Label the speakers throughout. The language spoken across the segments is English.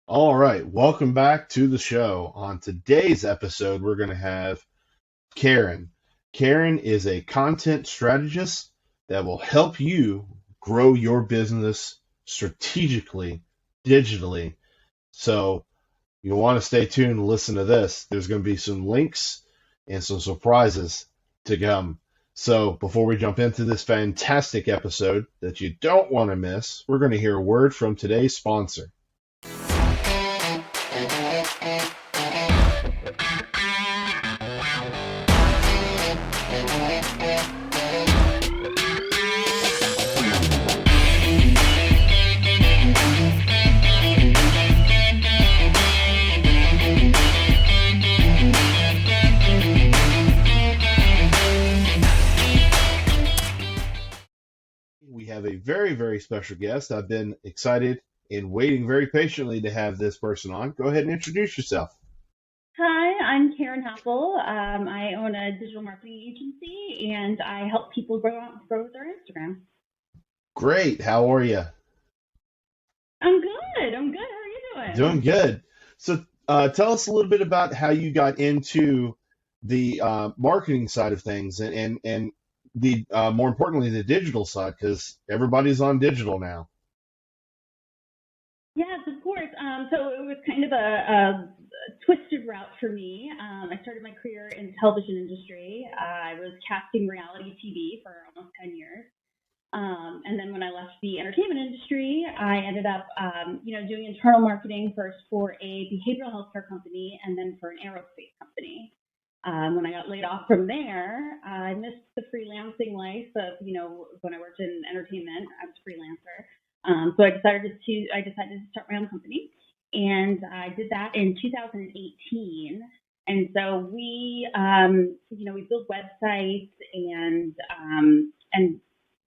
Speaker 1: All right, welcome back to the show. On today's episode, we're going to have Karen. Karen is a content strategist that will help you grow your business strategically, digitally. So you want to stay tuned and listen to this. There's going to be some links and some surprises to come. So before we jump into this fantastic episode that you don't want to miss, we're going to hear a word from today's sponsor. We have a very, very special guest. I've been excited and waiting very patiently to have this person on. Go ahead and introduce yourself.
Speaker 2: Hi, I'm Karen Happel. I own a digital marketing agency and I help people grow their Instagram.
Speaker 1: Great. How are you?
Speaker 2: I'm good. I'm good. How are you doing?
Speaker 1: Doing good. So tell us a little bit about how you got into the marketing side of things and the more importantly, the digital side, because everybody's on digital now.
Speaker 2: Yes, of course. So it was kind of a twisted route for me. I started my career in the television industry. I was casting reality TV for almost 10 years. And then when I left the entertainment industry, I ended up, doing internal marketing first for a behavioral healthcare company and then for an aerospace company. When I got laid off from there, I missed the freelancing life of, when I worked in entertainment, I was a freelancer. So I decided to start my own company, and I did that in 2018. And so we build websites and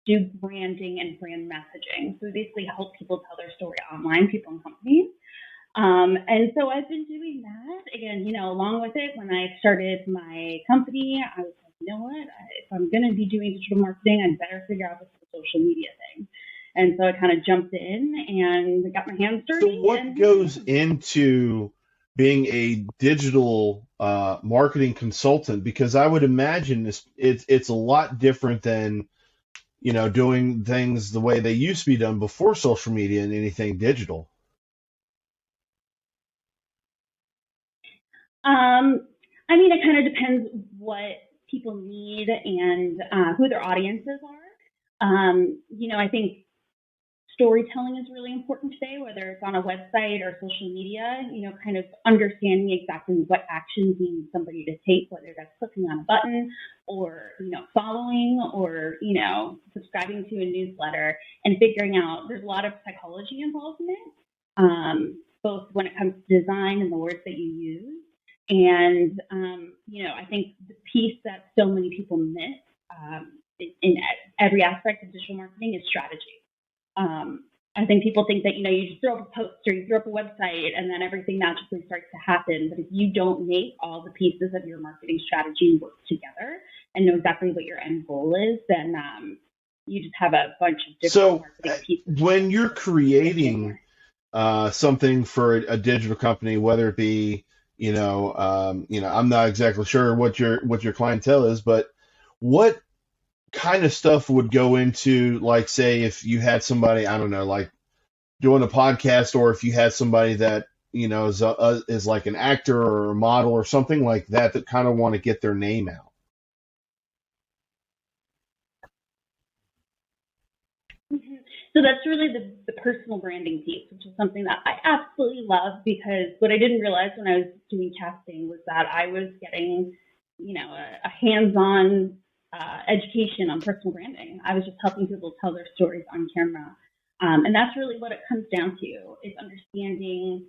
Speaker 2: do branding and brand messaging. So we basically help people tell their story online, people and companies. And so I've been doing that again, along with it. When I started my company, I was like, you know what, if I'm going to be doing digital marketing, I'd better figure out this social media thing. And so I kind of jumped in and got my hands
Speaker 1: So
Speaker 2: dirty.
Speaker 1: what goes into being a digital marketing consultant? Because I would imagine it's a lot different than doing things the way they used to be done before social media and anything digital.
Speaker 2: It kind of depends what people need and who their audiences are. I think storytelling is really important today, whether it's on a website or social media, kind of understanding exactly what actions you need somebody to take, whether that's clicking on a button or, following or, subscribing to a newsletter, and figuring out there's a lot of psychology involved in it, both when it comes to design and the words that you use. And, I think the piece that so many people miss in every aspect of digital marketing is strategy. I think people think that, you just throw up a post or you throw up a website and then everything magically starts to happen. But if you don't make all the pieces of your marketing strategy work together and know exactly what your end goal is, then you just have a bunch of different marketing pieces.
Speaker 1: When you're creating something for a digital company, whether it be, I'm not exactly sure what your clientele is, but what kind of stuff would go into, like, say, if you had somebody, I don't know, like doing a podcast, or if you had somebody that is like an actor or a model or something like that kind of want to get their name out.
Speaker 2: So that's really the personal branding piece, which is something that I absolutely love, because what I didn't realize when I was doing casting was that I was getting, a hands-on education on personal branding. I was just helping people tell their stories on camera. And that's really what it comes down to, is understanding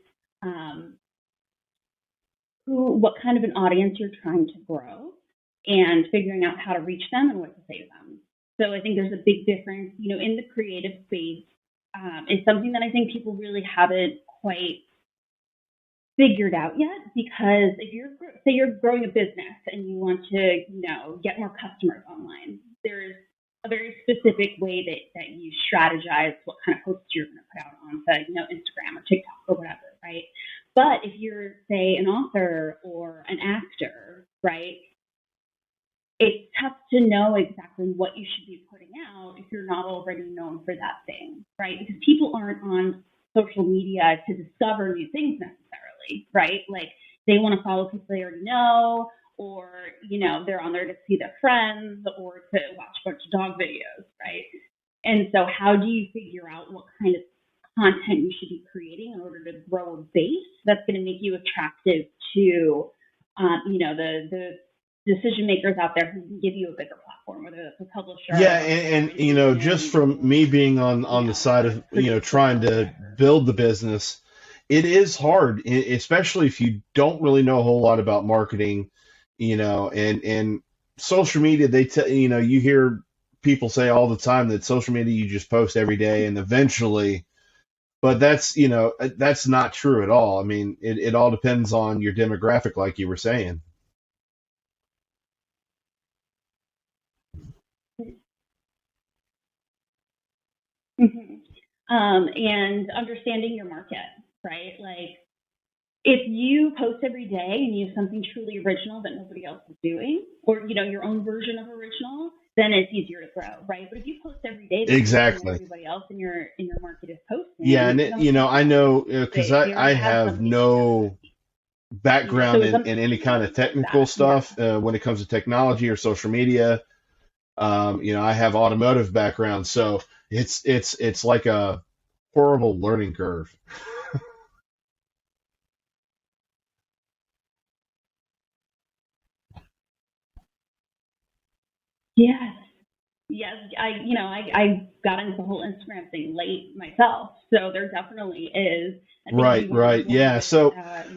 Speaker 2: what kind of an audience you're trying to grow and figuring out how to reach them and what to say to them. So I think there's a big difference, in the creative space. It's something that I think people really haven't quite figured out yet, because if you're growing a business and you want to, get more customers online, there's a very specific way that you strategize what kind of posts you're going to put out onto, Instagram or TikTok or whatever, right? But if you're, say, an author or an actor, right, it's tough to know exactly what you should be putting out if you're not already known for that thing, right? Because people aren't on social media to discover new things necessarily, right? Like they want to follow people they already know, or, they're on there to see their friends or to watch a bunch of dog videos, right? And so how do you figure out what kind of content you should be creating in order to grow a base that's going to make you attractive to, the decision makers out there who can give you a bigger platform, whether that's a publisher
Speaker 1: Yeah,
Speaker 2: or
Speaker 1: and just from me being on the side of trying to build the business, it is hard, especially if you don't really know a whole lot about marketing, and social media. You hear people say all the time that social media you just post every day and eventually, but that's not true at all. I mean, it all depends on your demographic, like you were saying.
Speaker 2: Mhm. And understanding your market, right? Like if you post every day and you have something truly original that nobody else is doing, or your own version of original, then it's easier to grow, right? But if you post every day the same thing that
Speaker 1: Exactly.
Speaker 2: everybody else in your market is
Speaker 1: Yeah,
Speaker 2: posting,
Speaker 1: and
Speaker 2: no one's gonna
Speaker 1: I
Speaker 2: follow
Speaker 1: know
Speaker 2: you.
Speaker 1: because
Speaker 2: They
Speaker 1: I
Speaker 2: already have
Speaker 1: have
Speaker 2: somebody that they're gonna
Speaker 1: no
Speaker 2: see. So
Speaker 1: background
Speaker 2: it's up
Speaker 1: in
Speaker 2: to
Speaker 1: any kind
Speaker 2: you
Speaker 1: of
Speaker 2: with
Speaker 1: technical
Speaker 2: that. Yeah.
Speaker 1: stuff when it comes to technology or social media. I have automotive background, so it's like a horrible learning curve.
Speaker 2: Yes. Yes. I got into the whole Instagram thing late myself. So there definitely is. I think if
Speaker 1: Right,
Speaker 2: you want to
Speaker 1: right,
Speaker 2: blend
Speaker 1: yeah.
Speaker 2: with,
Speaker 1: So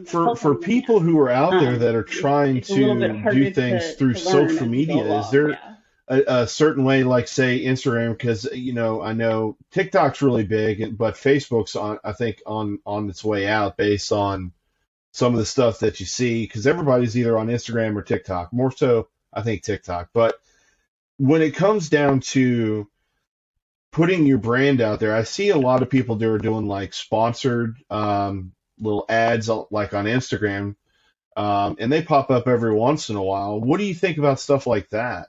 Speaker 1: for
Speaker 2: helping them,
Speaker 1: people
Speaker 2: yes.
Speaker 1: who are out there that are trying
Speaker 2: It's a little bit
Speaker 1: to do
Speaker 2: harder
Speaker 1: things through
Speaker 2: to learn
Speaker 1: social
Speaker 2: as you go
Speaker 1: media, is
Speaker 2: along.
Speaker 1: there
Speaker 2: Yeah.
Speaker 1: a certain way, like say Instagram? Because I know TikTok's really big, but Facebook's I think on its way out based on some of the stuff that you see, because everybody's either on Instagram or TikTok. More so, I think TikTok. But when it comes down to putting your brand out there, I see a lot of people that are doing like sponsored little ads like on Instagram, and they pop up every once in a while. What do you think about stuff like that?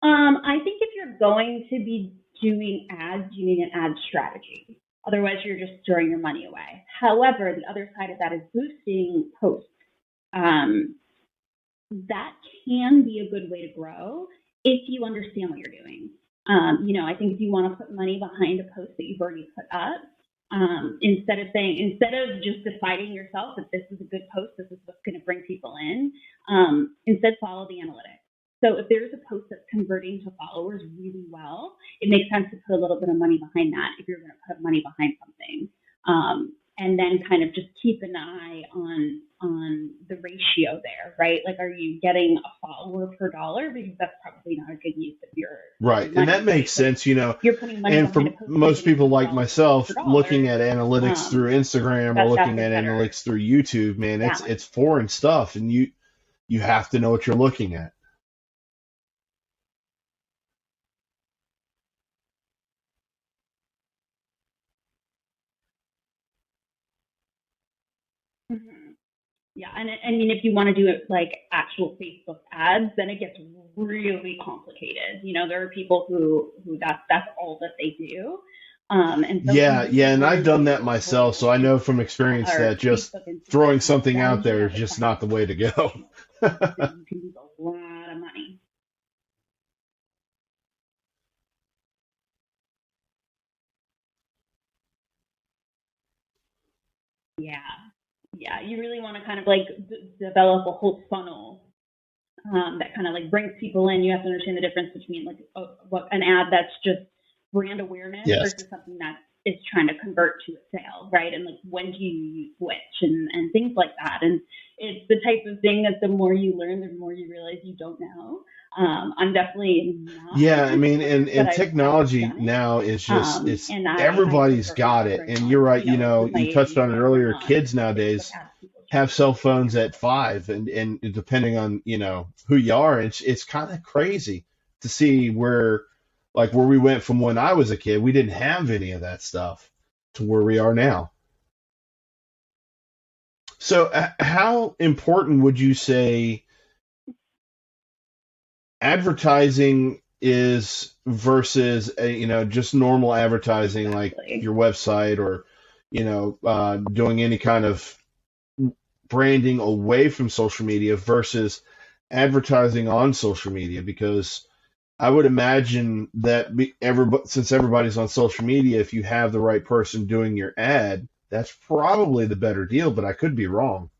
Speaker 2: I think if you're going to be doing ads, you need an ad strategy. Otherwise, you're just throwing your money away. However, the other side of that is boosting posts. Um, that can be a good way to grow if you understand what you're doing. I think if you want to put money behind a post that you've already put up, instead of just deciding yourself that this is a good post, this is what's going to bring people in, instead follow the analytics. So if there's a post that's converting to followers really well, it makes sense to put a little bit of money behind that if you're going to put money behind something. And then kind of just keep an eye on the ratio there, right? Like, are you getting a follower per dollar? Because that's probably not a good use of your
Speaker 1: Right, and that
Speaker 2: money, right?
Speaker 1: makes
Speaker 2: Like,
Speaker 1: sense,
Speaker 2: you're putting money
Speaker 1: and
Speaker 2: behind a
Speaker 1: for
Speaker 2: post that's
Speaker 1: most
Speaker 2: getting
Speaker 1: people like
Speaker 2: $100 per
Speaker 1: myself, looking
Speaker 2: dollar.
Speaker 1: at analytics through Instagram or
Speaker 2: That's
Speaker 1: looking
Speaker 2: a
Speaker 1: at
Speaker 2: better
Speaker 1: analytics through YouTube, man,
Speaker 2: balance.
Speaker 1: it's foreign stuff, and you have to know what you're looking at.
Speaker 2: Mm-hmm. Yeah, and I mean, if you want to do it like actual Facebook ads, then it gets really complicated. There are people who that's all that they do, and so
Speaker 1: Yeah,
Speaker 2: you
Speaker 1: yeah,
Speaker 2: really
Speaker 1: and
Speaker 2: want
Speaker 1: I've
Speaker 2: to know
Speaker 1: done
Speaker 2: what
Speaker 1: that
Speaker 2: your
Speaker 1: myself,
Speaker 2: full
Speaker 1: so I know from experience
Speaker 2: or
Speaker 1: that just
Speaker 2: Facebook and
Speaker 1: throwing
Speaker 2: Instagram
Speaker 1: something out
Speaker 2: strategy
Speaker 1: there
Speaker 2: are
Speaker 1: is
Speaker 2: the
Speaker 1: just
Speaker 2: same
Speaker 1: not the way to go.
Speaker 2: thing, and you can lose a lot of money. Yeah, yeah, you really want to kind of like develop a whole funnel that kind of like brings people in. You have to understand the difference between like what an ad that's just brand awareness
Speaker 1: Yes.
Speaker 2: versus something that is trying to convert to a sale, right? And like, when do you use which, and things like that. And it's the type of thing that the more you learn, the more you realize you don't know. I'm definitely not
Speaker 1: Yeah, I
Speaker 2: an
Speaker 1: mean,
Speaker 2: expert, but
Speaker 1: and
Speaker 2: I've
Speaker 1: technology
Speaker 2: done it.
Speaker 1: now is just it's
Speaker 2: And I
Speaker 1: everybody's
Speaker 2: prefer not
Speaker 1: got
Speaker 2: to
Speaker 1: it.
Speaker 2: bring
Speaker 1: And you're
Speaker 2: on,
Speaker 1: right,
Speaker 2: with my
Speaker 1: you touched
Speaker 2: age
Speaker 1: on it
Speaker 2: and bring
Speaker 1: earlier.
Speaker 2: on
Speaker 1: Kids
Speaker 2: things that
Speaker 1: nowadays
Speaker 2: have people
Speaker 1: have
Speaker 2: trying
Speaker 1: cell
Speaker 2: to
Speaker 1: phones
Speaker 2: scam
Speaker 1: at
Speaker 2: them.
Speaker 1: 5, and depending on, who you are, it's kind of crazy to see where we went from when I was a kid. We didn't have any of that stuff to where we are now. So, how important would you say advertising is versus just normal advertising like
Speaker 2: Exactly.
Speaker 1: your website, or doing any kind of branding away from social media versus advertising on social media? Because I would imagine that since everybody's on social media, if you have the right person doing your ad, that's probably the better deal, but I could be wrong.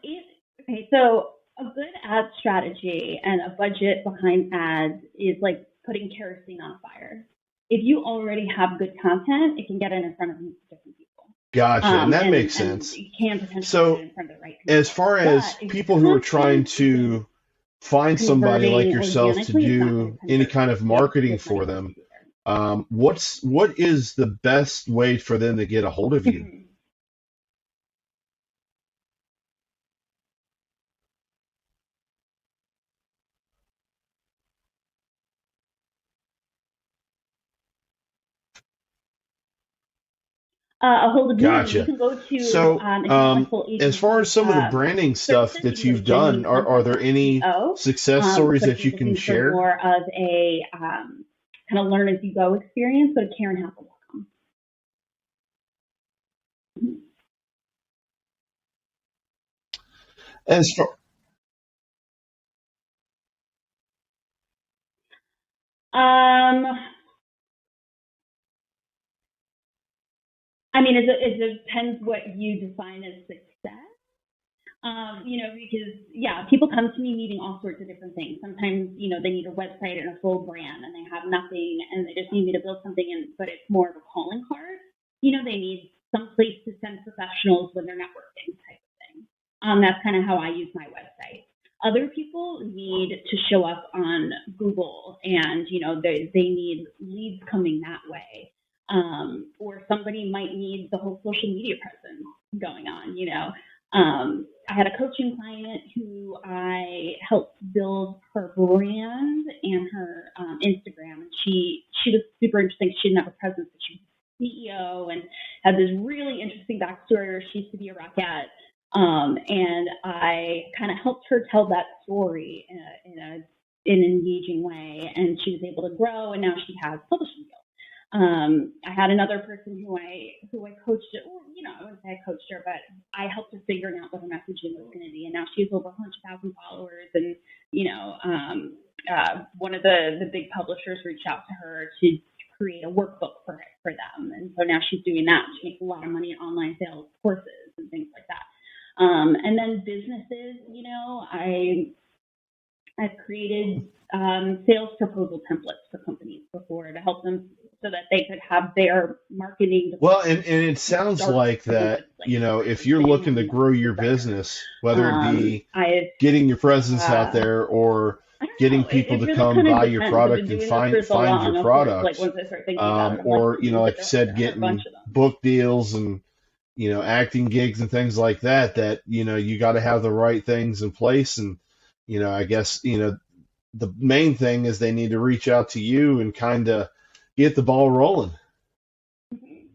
Speaker 2: It, okay, so a good ad strategy and a budget behind ads is like putting kerosene on a fire. If you already have good content, it can get it in front of different people.
Speaker 1: Gotcha, and that makes
Speaker 2: And
Speaker 1: sense.
Speaker 2: you can potentially get it
Speaker 1: So,
Speaker 2: in front of the right
Speaker 1: as
Speaker 2: people.
Speaker 1: far
Speaker 2: But
Speaker 1: as
Speaker 2: if your
Speaker 1: people who are trying
Speaker 2: content isn't
Speaker 1: to find somebody like
Speaker 2: converting
Speaker 1: yourself to
Speaker 2: organically, it's not going
Speaker 1: do
Speaker 2: to
Speaker 1: any
Speaker 2: convert
Speaker 1: kind of marketing
Speaker 2: with
Speaker 1: for
Speaker 2: money
Speaker 1: them,
Speaker 2: either.
Speaker 1: what is the best way for them to get a hold of you?
Speaker 2: A hold of me, you
Speaker 1: Gotcha.
Speaker 2: can go to,
Speaker 1: So,
Speaker 2: if you want like full
Speaker 1: as far
Speaker 2: agency
Speaker 1: as some of the branding stuff
Speaker 2: services, you
Speaker 1: that
Speaker 2: can go to
Speaker 1: you've done, are there any
Speaker 2: genuinecontent.co.
Speaker 1: success stories
Speaker 2: But if
Speaker 1: that
Speaker 2: you're
Speaker 1: you can
Speaker 2: looking for
Speaker 1: share?
Speaker 2: more of a kind of learn as you go experience, go to KarenHappel.com.
Speaker 1: As far,
Speaker 2: Um, I mean, it depends what you define as success. Because yeah, people come to me needing all sorts of different things. Sometimes, they need a website and a full brand and they have nothing and they just need me to build something but it's more of a calling card. They need some place to send professionals when they're networking type of thing. That's kind of how I use my website. Other people need to show up on Google and, they need leads coming that way. Or somebody might need the whole social media presence going on. I had a coaching client who I helped build her brand and her Instagram, and she was super interesting. She didn't have a presence, but she was CEO and had this really interesting backstory. She used to be a racket, and I kind of helped her tell that story in an engaging way, and she was able to grow, and now she has publishing deals. I had another person who I coached. I wouldn't say I coached her, but I helped her figuring out what her messaging was going to be. And now she has over 100,000 followers. And one of the big publishers reached out to her to create a workbook for them. And so now she's doing that. She makes a lot of money in online sales courses and things like that. And then businesses, I've created sales proposal templates for companies before to help them so that they could have their marketing
Speaker 1: well,
Speaker 2: department
Speaker 1: and it sounds
Speaker 2: start
Speaker 1: like
Speaker 2: from a
Speaker 1: that,
Speaker 2: good place
Speaker 1: if
Speaker 2: versus
Speaker 1: you're
Speaker 2: sitting
Speaker 1: looking
Speaker 2: on
Speaker 1: to grow your
Speaker 2: writers.
Speaker 1: business, whether it be
Speaker 2: I've
Speaker 1: getting your presence out
Speaker 2: uh,
Speaker 1: there, or
Speaker 2: I don't
Speaker 1: getting
Speaker 2: know.
Speaker 1: people
Speaker 2: It
Speaker 1: to
Speaker 2: really
Speaker 1: come
Speaker 2: kind of
Speaker 1: buy your
Speaker 2: depends. I've
Speaker 1: product
Speaker 2: been
Speaker 1: and
Speaker 2: doing this for so
Speaker 1: find your
Speaker 2: long. Of course, like
Speaker 1: product,
Speaker 2: once I start thinking about it, I'm like,
Speaker 1: or
Speaker 2: but
Speaker 1: like you said,
Speaker 2: there are a bunch
Speaker 1: getting
Speaker 2: of them.
Speaker 1: book deals and acting gigs and things like that. That you got to have the right things in place, and I guess the main thing is they need to reach out to you and kind of get the ball rolling.
Speaker 2: Mhm.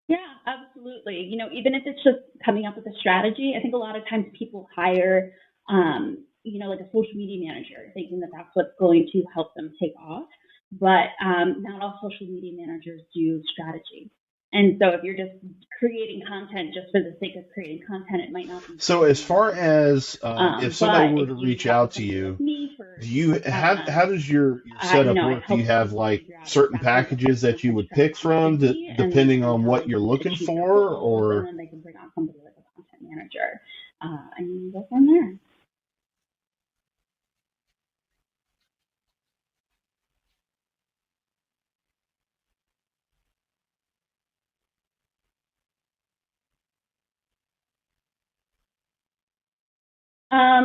Speaker 2: Yeah, absolutely. Even if it's just coming up with a strategy, I think a lot of times people hire, like a social media manager, thinking that that's what's going to help them take off. But not all social media managers do strategy. And so if you're just creating content just for the sake of creating content, it might not be.
Speaker 1: So as far as if somebody
Speaker 2: But
Speaker 1: were
Speaker 2: if
Speaker 1: to
Speaker 2: you
Speaker 1: reach
Speaker 2: talk
Speaker 1: out
Speaker 2: to
Speaker 1: to
Speaker 2: somebody
Speaker 1: you,
Speaker 2: like me for,
Speaker 1: do you how does your setup
Speaker 2: I've
Speaker 1: work? Do you
Speaker 2: helped
Speaker 1: have
Speaker 2: people
Speaker 1: like
Speaker 2: figure out
Speaker 1: certain
Speaker 2: exactly what
Speaker 1: packages
Speaker 2: their
Speaker 1: that you
Speaker 2: content
Speaker 1: would pick
Speaker 2: strategy
Speaker 1: from
Speaker 2: should be,
Speaker 1: depending
Speaker 2: and
Speaker 1: on
Speaker 2: how
Speaker 1: what
Speaker 2: they
Speaker 1: you're
Speaker 2: can
Speaker 1: looking
Speaker 2: achieve their
Speaker 1: for,
Speaker 2: goals, and
Speaker 1: or
Speaker 2: then they can bring on somebody like a content manager, and go from there.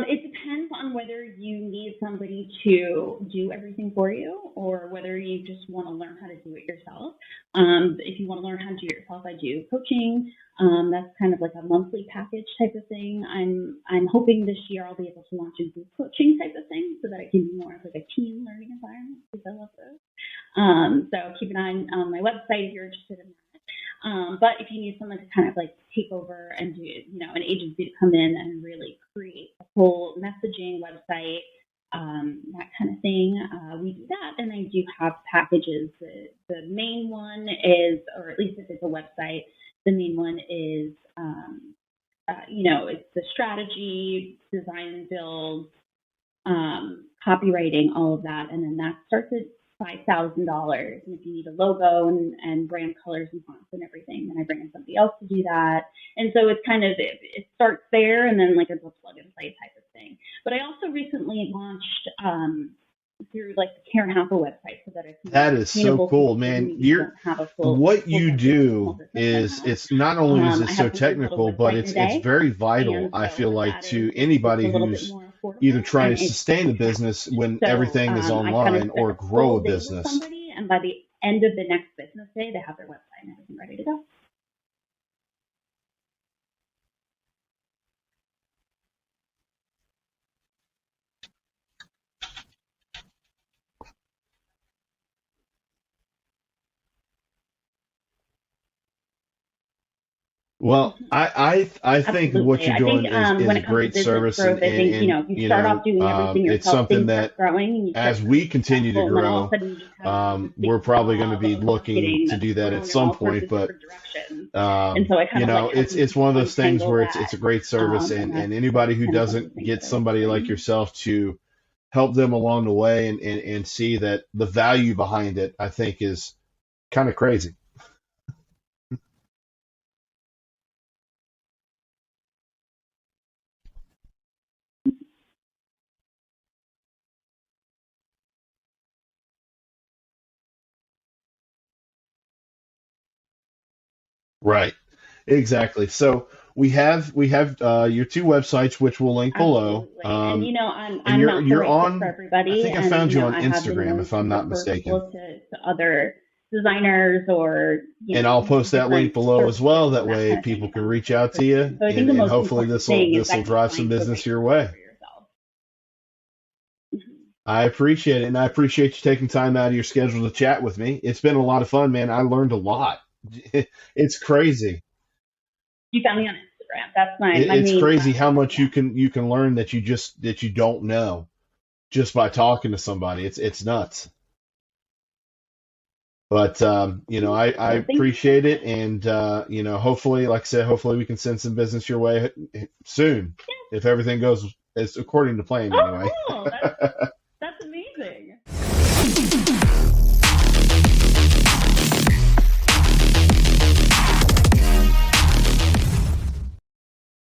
Speaker 2: It depends on whether you need somebody to do everything for you or whether you just want to learn how to do it yourself. If you want to learn how to do it yourself, I do coaching. That's kind of like a monthly package type of thing. I'm hoping this year I'll be able to launch a group coaching type of thing so that it can be more of like a team learning environment because I love those. So keep an eye on my website if you're interested in that. But if you need someone to kind of like take over and do, an agency to come in and really create a whole messaging website, that kind of thing, we do that. And I do have packages. The main one is, or at least if it's a website, the main one is, it's the strategy, design and build, copywriting, all of that. And then that starts at $5,000. And if you need a logo and brand colors and fonts and everything, then I bring in somebody else to do that. And so it's kind of, it starts there and then like it's a plug and play type of thing. But I also recently launched, through like the Karen Happel website so that it's more
Speaker 1: that is so
Speaker 2: attainable
Speaker 1: cool,
Speaker 2: to people who
Speaker 1: man.
Speaker 2: maybe don't have a
Speaker 1: What you
Speaker 2: small
Speaker 1: do
Speaker 2: business right
Speaker 1: is
Speaker 2: now.
Speaker 1: it's not only is it
Speaker 2: I
Speaker 1: so
Speaker 2: have to do a little
Speaker 1: technical, but
Speaker 2: website in a
Speaker 1: it's
Speaker 2: day.
Speaker 1: very vital,
Speaker 2: And
Speaker 1: I
Speaker 2: so
Speaker 1: feel
Speaker 2: what
Speaker 1: like,
Speaker 2: that
Speaker 1: to
Speaker 2: is, it's
Speaker 1: anybody
Speaker 2: a little bit
Speaker 1: who's
Speaker 2: more affordable
Speaker 1: either trying to
Speaker 2: and it's
Speaker 1: sustain a
Speaker 2: tracked.
Speaker 1: business when
Speaker 2: So
Speaker 1: everything is
Speaker 2: I kind of
Speaker 1: online
Speaker 2: set
Speaker 1: or
Speaker 2: a
Speaker 1: grow
Speaker 2: full
Speaker 1: a
Speaker 2: day with
Speaker 1: business.
Speaker 2: somebody, and by the end of the next business day, they have their website and everything ready to go.
Speaker 1: Well, I think what
Speaker 2: Absolutely.
Speaker 1: you're
Speaker 2: I think
Speaker 1: doing is
Speaker 2: when
Speaker 1: a
Speaker 2: it comes to
Speaker 1: great
Speaker 2: business
Speaker 1: service,
Speaker 2: growth, I think, if you start off doing everything
Speaker 1: it's
Speaker 2: yourself,
Speaker 1: something
Speaker 2: things
Speaker 1: that
Speaker 2: start growing and you start
Speaker 1: as
Speaker 2: to be
Speaker 1: we continue to
Speaker 2: successful, and then all of
Speaker 1: grow,
Speaker 2: a sudden you just have this
Speaker 1: we're
Speaker 2: big
Speaker 1: probably going to
Speaker 2: blob
Speaker 1: be
Speaker 2: of
Speaker 1: looking
Speaker 2: marketing
Speaker 1: to
Speaker 2: that's
Speaker 1: do that at
Speaker 2: growing in
Speaker 1: some
Speaker 2: all sorts
Speaker 1: point.
Speaker 2: of
Speaker 1: But
Speaker 2: different directions. And so I kind of like helping
Speaker 1: it's one
Speaker 2: people
Speaker 1: of those things
Speaker 2: untangle
Speaker 1: where
Speaker 2: that.
Speaker 1: it's a great service,
Speaker 2: And
Speaker 1: and anybody
Speaker 2: that's
Speaker 1: who
Speaker 2: kind of one of the
Speaker 1: doesn't
Speaker 2: things
Speaker 1: get
Speaker 2: that I was
Speaker 1: somebody like
Speaker 2: doing.
Speaker 1: yourself to help them along the way and see that the value behind it, I think is kind of crazy. Right. Exactly. So we have your two websites, which we'll link below.
Speaker 2: Absolutely. And I'm
Speaker 1: And you're
Speaker 2: not the
Speaker 1: you're
Speaker 2: right fit for
Speaker 1: on. I
Speaker 2: everybody.
Speaker 1: think I
Speaker 2: And
Speaker 1: found you on
Speaker 2: I have been
Speaker 1: Instagram,
Speaker 2: known
Speaker 1: if I'm
Speaker 2: to
Speaker 1: not
Speaker 2: refer
Speaker 1: mistaken.
Speaker 2: people to other designers or
Speaker 1: And I'll post that link
Speaker 2: different
Speaker 1: below as well.
Speaker 2: services
Speaker 1: That
Speaker 2: and that
Speaker 1: way
Speaker 2: kind of thing
Speaker 1: people
Speaker 2: if
Speaker 1: can
Speaker 2: I'm not
Speaker 1: reach
Speaker 2: the right
Speaker 1: out to
Speaker 2: person.
Speaker 1: you,
Speaker 2: So I think
Speaker 1: and
Speaker 2: the
Speaker 1: and
Speaker 2: most
Speaker 1: hopefully
Speaker 2: important
Speaker 1: this'll
Speaker 2: thing is
Speaker 1: this'll
Speaker 2: actually
Speaker 1: drive some
Speaker 2: find the
Speaker 1: business
Speaker 2: right
Speaker 1: your
Speaker 2: person
Speaker 1: way.
Speaker 2: for yourself.
Speaker 1: I appreciate it, and I appreciate you taking time out of your schedule to chat with me. It's been a lot of fun, man. I learned a lot. It's crazy.
Speaker 2: You found me on Instagram. That's my
Speaker 1: It's
Speaker 2: main
Speaker 1: crazy how
Speaker 2: platform.
Speaker 1: much
Speaker 2: Yeah.
Speaker 1: you can learn that you don't know just by talking to somebody. It's nuts. But I
Speaker 2: Well, thank you so
Speaker 1: appreciate it,
Speaker 2: much.
Speaker 1: and hopefully, like I said, hopefully we can send some business your way soon, if everything goes as according to plan,
Speaker 2: Oh,
Speaker 1: anyway.
Speaker 2: cool. That's